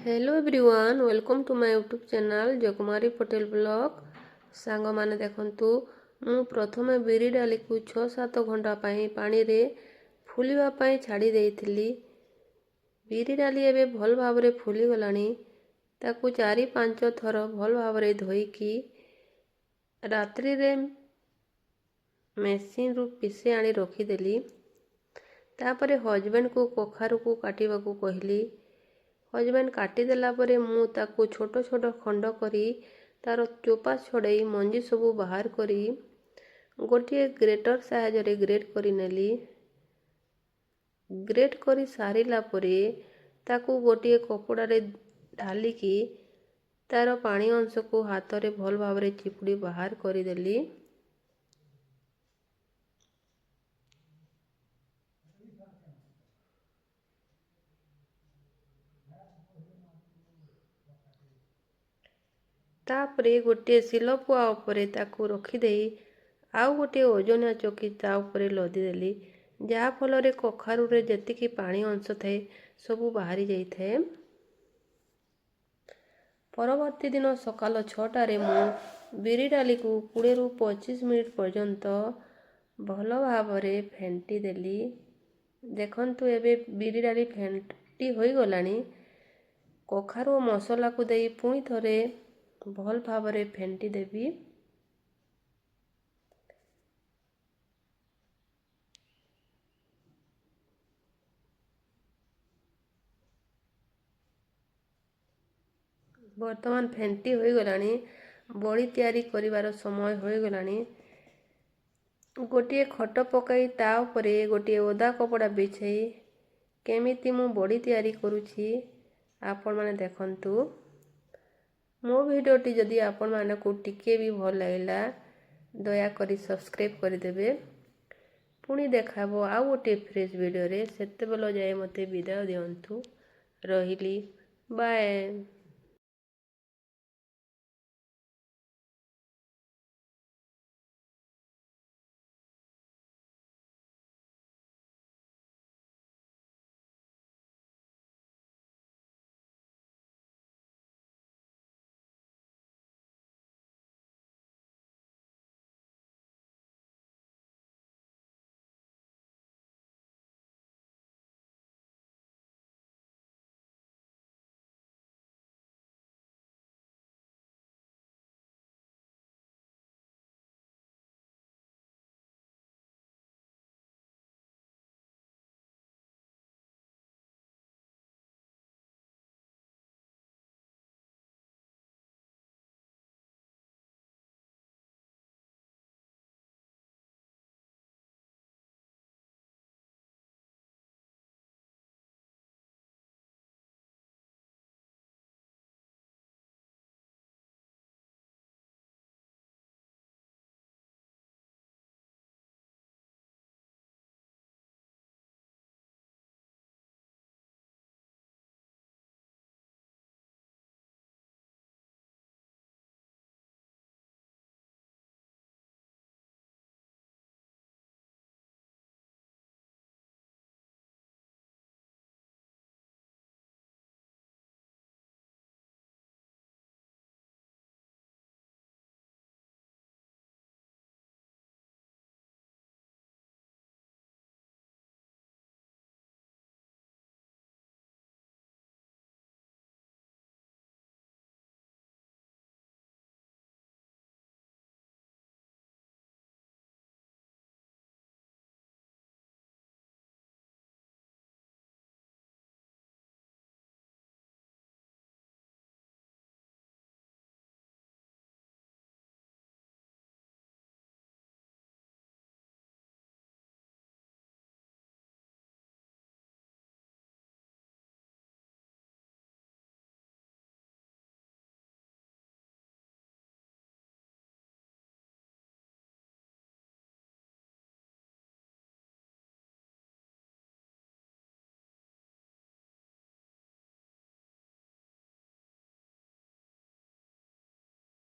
Hello everyone welcome to my YouTube channel Jayakumari Patel blog song माने देखंतु मु प्रथमे बिरी डाली को 6-7 घंटा पानी रे फुलिबा पई छाड़ी देइथिली। बिरी डाली एबे भल भाबरे फुली गलानी। ताकू 4-5 थर भल भाबरे धोई की रात्रि रे मेसिन रु पिसे आनी रखी देली। तापरे हजबैंड को कखारु को काटिबा को कहली। हजबैंड काटी देला परे मु ताकू छोट छोट खंड करी तार चोपा छड़ई मंजी सबू बाहर करी गोटे ग्रेटर साहाय्य ग्रेट करी नेली। ग्रेट करी सारिला परे ताकू गोटे कपड़ा रे ढालिकी तार पानी अंश को हाथ रे भल भाबरे चिपुड़ी बाहर करी देली। तापरे गोटे सिलपुआ उपरे ताकू रखिदे आउ गोटे ओजनिया चौकी ता उपरे लदी देली। जहा फल रे कखारु रे जेतिकी पानी अंश थाए सबू बाहरी जाई थाए। परवर्ती दिन सकाल 6टा रे मु बिरी डाली को 20 रु 25 मिनिट पर्यंत भल भाबरे फेंटी देली। देखंतु एबे बिरी डाली फेंटी होई गलानी। कखारु मसला को देई पुणी थरे भल भाबरे फेंटी देबी। वर्तमान फेंटी होई गलानी। बड़ी तैयारी करिवार समय होई गलानी। गोटे खट पकाई ता उपरे गोटे ओदा कपड़ा बिछाई केमिति मु बड़ी तैयारी करूची आपण माने देखंतु। मो वीडियोटी जदि आपण माने को टिके भी भल लागला दया करी सब्सक्राइब कर देबे। पुणी देखाबो आ गोटे फ्रेश वीडियो रे। सेते बेलो जाए मते विदाय दियंतु। रहिली बाय।